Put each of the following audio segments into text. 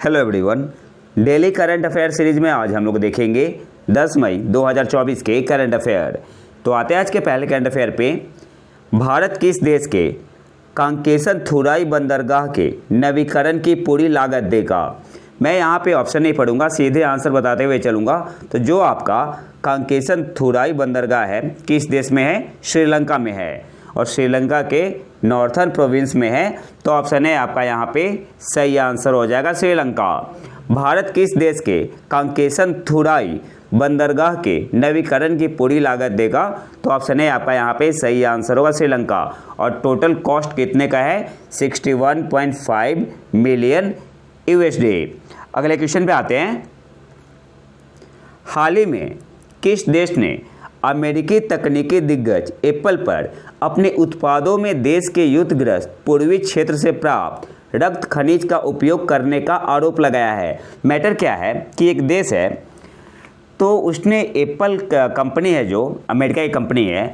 Hello everyone, daily current affair series में आज हम लोग देखेंगे 10 मई 2024 के करंट अफेयर। तो आते हैं आज के पहले करंट अफेयर पे। भारत किस देश के कांकेसन थुराई बंदरगाह के नवीकरण की पूरी लागत देगा? मैं यहाँ पे ऑप्शन नहीं पढ़ूंगा, सीधे आंसर बताते हुए चलूँगा। तो जो आपका कांकेसन थुराई बंदरगाह है किस देश में है? श्रीलंका में है, और श्रीलंका के नॉर्थर्न प्रोविंस में है। तो ऑप्शन है आपका यहाँ पे सही आंसर हो जाएगा श्रीलंका। भारत किस देश के कांकेसन थुराई बंदरगाह के नवीकरण की पूरी लागत देगा? तो ऑप्शन है आपका यहाँ पे सही आंसर होगा श्रीलंका। और टोटल कॉस्ट कितने का है? 61.5 मिलियन USD। अगले क्वेश्चन पे आते हैं। हाल ही में किस देश ने अमेरिकी तकनीकी दिग्गज एप्पल पर अपने उत्पादों में देश के युद्धग्रस्त पूर्वी क्षेत्र से प्राप्त रक्त खनिज का उपयोग करने का आरोप लगाया है? मैटर क्या है कि एक देश है, तो उसने एप्पल कंपनी है जो अमेरिका की कंपनी है,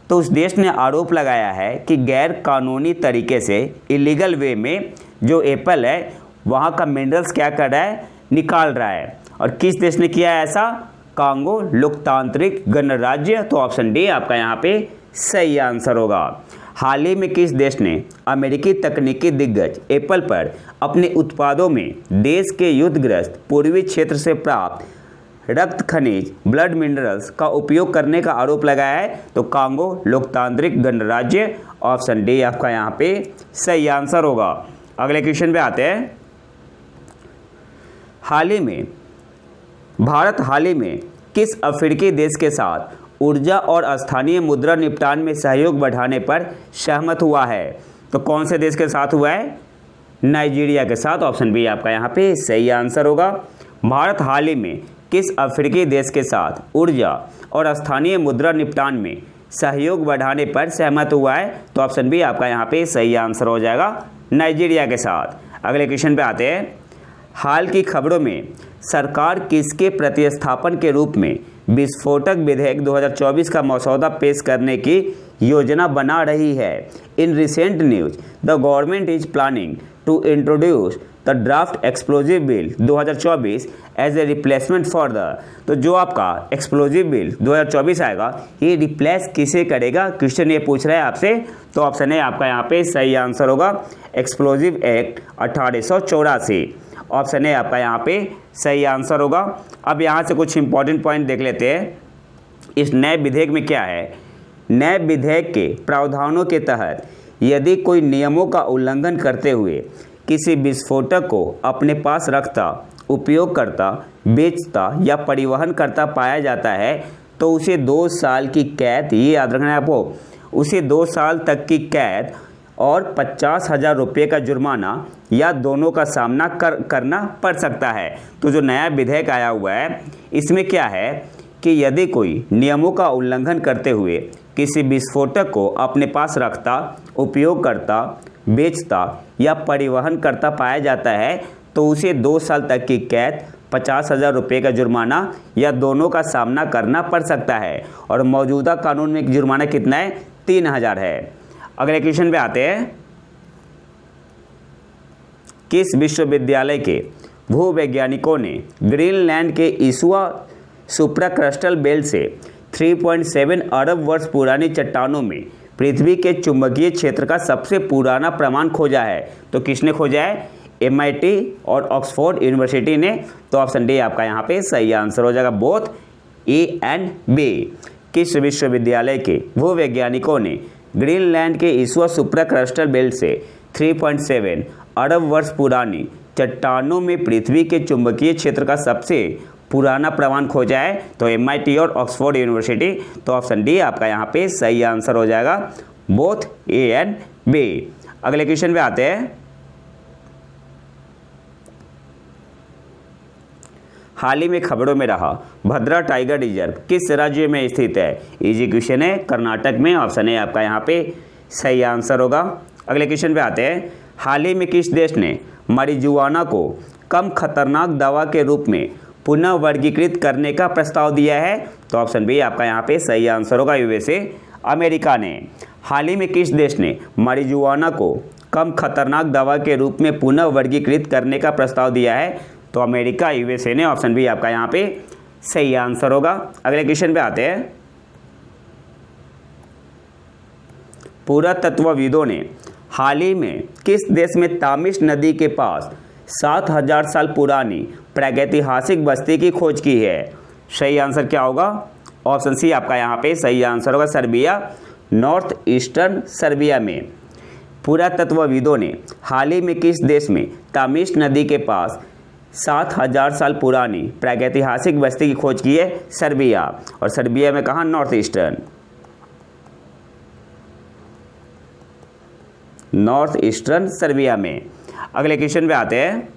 तो उस देश ने आरोप लगाया है कि गैर कानूनी तरीके से इलीगल वे में जो एप्पल है वहाँ का मिनरल्स क्या कर रहा है? निकाल रहा है। और किस देश ने किया है ऐसा? कांगो लोकतांत्रिक गणराज्य। तो ऑप्शन डी आपका यहाँ पे सही आंसर होगा। हाल ही में किस देश ने अमेरिकी तकनीकी दिग्गज एप्पल पर अपने उत्पादों में देश के युद्धग्रस्त पूर्वी क्षेत्र से प्राप्त रक्त खनिज ब्लड मिनरल्स का उपयोग करने का आरोप लगाया है? तो कांगो लोकतांत्रिक गणराज्य। ऑप्शन डी आपका यहाँ पे सही आंसर होगा। अगले क्वेश्चन पे आते हैं। भारत हाल ही में किस अफ्रीकी देश के साथ ऊर्जा और स्थानीय मुद्रा निपटान में सहयोग बढ़ाने पर सहमत हुआ है? तो कौन से देश के साथ हुआ है? नाइजीरिया के साथ। ऑप्शन बी आपका यहाँ पे सही आंसर होगा। भारत हाल ही में किस अफ्रीकी देश के साथ ऊर्जा और स्थानीय मुद्रा निपटान में सहयोग बढ़ाने पर सहमत हुआ है? तो ऑप्शन बी आपका यहाँ पे सही आंसर हो जाएगा, नाइजीरिया के साथ। अगले क्वेश्चन पे आते हैं। हाल की खबरों में सरकार किसके प्रतिस्थापन के रूप में विस्फोटक विधेयक 2024 का मसौदा पेश करने की योजना बना रही है? In recent news the government is planning to introduce the draft explosive bill 2024 as a replacement for the. तो जो आपका एक्सप्लोजिव बिल 2024 आएगा, ये रिप्लेस किसे करेगा? क्वेश्चन ये पूछ रहा है आपसे। तो ऑप्शन है आपका यहाँ पे सही आंसर होगा, एक्सप्लोजिव एक्ट 1884। ऑप्शन है आपका यहाँ पे सही आंसर होगा। अब यहाँ से कुछ इंपॉर्टेंट पॉइंट देख लेते हैं। इस नए विधेयक में क्या है? नए विधेयक के प्रावधानों के तहत यदि कोई नियमों का उल्लंघन करते हुए किसी विस्फोटक को अपने पास रखता, उपयोग करता, बेचता या परिवहन करता पाया जाता है, तो उसे 2 साल की कैद, ये याद रखना है आपको, उसे 2 साल तक की कैद और 50,000 रुपये का जुर्माना या दोनों का सामना करना पड़ सकता है। तो जो नया विधेयक आया हुआ है, इसमें क्या है कि यदि कोई नियमों का उल्लंघन करते हुए किसी विस्फोटक को अपने पास रखता, उपयोग करता, बेचता या परिवहन करता पाया जाता है, तो उसे 2 साल तक की कैद, 50,000 रुपये का जुर्माना या दोनों का सामना करना पड़ सकता है। और मौजूदा कानून में जुर्माना कितना है? 3,000 है। अगले क्वेश्चन पे आते हैं। किस विश्वविद्यालय के भूवैज्ञानिकों ने ग्रीनलैंड के इसुआ सुप्राक्रस्टल बेल्ट से 3.7 अरब वर्ष पुरानी चट्टानों में पृथ्वी के चुंबकीय क्षेत्र का सबसे पुराना प्रमाण खोजा है? तो किसने खोजा है? MIT और ऑक्सफोर्ड यूनिवर्सिटी ने। तो ऑप्शन डी आपका यहाँ पे सही आंसर हो जाएगा, बोथ A and B। किस विश्वविद्यालय के भूवैज्ञानिकों ने ग्रीनलैंड के इसुआ सुप्राक्रस्टल बेल्ट से 3.7 अरब वर्ष पुरानी चट्टानों में पृथ्वी के चुंबकीय क्षेत्र का सबसे पुराना प्रमाण खोजा है? तो MIT और ऑक्सफोर्ड यूनिवर्सिटी। तो ऑप्शन डी आपका यहाँ पे सही आंसर हो जाएगा, बोथ A and B। अगले क्वेश्चन पे आते हैं। हाल ही में खबरों में रहा भद्रा टाइगर रिजर्व किस राज्य में स्थित है? इजी क्वेश्चन है, कर्नाटक में। ऑप्शन है आपका यहाँ पे सही आंसर होगा। अगले क्वेश्चन पे आते हैं। हाल ही में किस देश ने marijuana को कम खतरनाक दवा के रूप में पुनः वर्गीकृत करने का प्रस्ताव दिया है? तो ऑप्शन बी आपका यहाँ पे सही आंसर होगा, USA, अमेरिका ने। हाल ही में किस देश ने marijuana को कम खतरनाक दवा के रूप में पुनः वर्गीकृत करने का प्रस्ताव दिया है? तो अमेरिका, यूएसए ने। ऑप्शन बी आपका यहाँ पे सही आंसर होगा। अगले क्वेश्चन पे आते हैं। पुरातत्वविदों ने हाल ही में किस देश में तामिश नदी के पास 7000 साल पुरानी प्रागैतिहासिक बस्ती की खोज की है? सही आंसर क्या होगा? ऑप्शन सी आपका यहाँ पे सही आंसर होगा, सर्बिया, नॉर्थ ईस्टर्न सर्बिया में। पुरातत्वविदों ने हाल ही में किस देश में तामिश नदी के पास 7000 साल पुरानी प्रागैतिहासिक बस्ती की खोज की है? सर्बिया। और सर्बिया में कहाँ? नॉर्थ ईस्टर्न सर्बिया में। अगले क्वेश्चन पे आते हैं।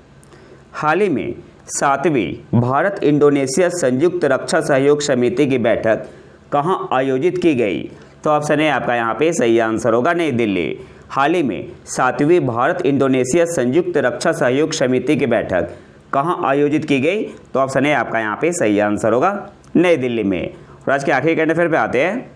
हाल ही में 7वीं भारत इंडोनेशिया संयुक्त रक्षा सहयोग समिति की बैठक कहाँ आयोजित की गई? तो ऑप्शन है आपका यहाँ पे सही आंसर होगा, नई दिल्ली। हाल ही में 7वीं भारत इंडोनेशिया संयुक्त रक्षा सहयोग समिति की बैठक कहाँ आयोजित की गई? तो ऑप्शन है आपका यहाँ पे सही आंसर होगा, नई दिल्ली में। और आज के आखिरी करंट अफेयर पे आते हैं।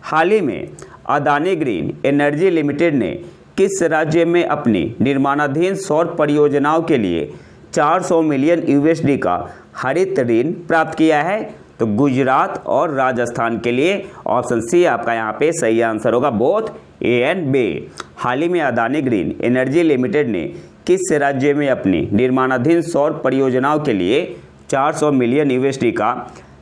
हाल ही में अदानी ग्रीन एनर्जी लिमिटेड ने किस राज्य में अपनी निर्माणाधीन सौर परियोजनाओं के लिए 400 मिलियन यूएसडी का हरित ऋण प्राप्त किया है? तो गुजरात और राजस्थान के लिए। ऑप्शन सी आपका यहाँ पे सही आंसर होगा, बोथ ए एंड बी। हाल ही में अदानी ग्रीन एनर्जी लिमिटेड ने किस राज्य में अपनी निर्माणाधीन सौर परियोजनाओं के लिए 400 मिलियन यूएसडी का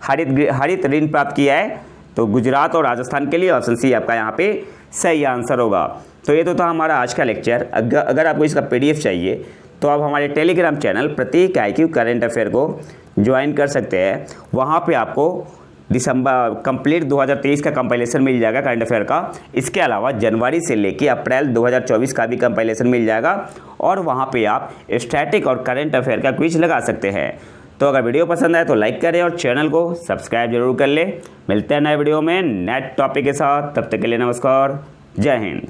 हरित ऋण प्राप्त किया है? तो गुजरात और राजस्थान के लिए। ऑप्शन सी आपका यहाँ पे सही आंसर होगा। तो ये तो था हमारा आज का लेक्चर। अगर आपको इसका पीडीएफ चाहिए तो आप हमारे टेलीग्राम चैनल प्रतीक IQ करंट अफेयर को ज्वाइन कर सकते हैं। वहाँ पे आपको दिसंबर कंप्लीट 2023 का कंपाइलेशन मिल जाएगा करंट अफेयर का। इसके अलावा जनवरी से लेके अप्रैल 2024 का भी कंपाइलेशन मिल जाएगा और वहाँ पे आप स्टैटिक और करंट अफेयर का क्विज लगा सकते हैं। तो अगर वीडियो पसंद आए तो लाइक करें और चैनल को सब्सक्राइब जरूर कर लें। मिलते हैं नए वीडियो में नेट टॉपिक के साथ। तब तक के लिए नमस्कार, जय हिंद।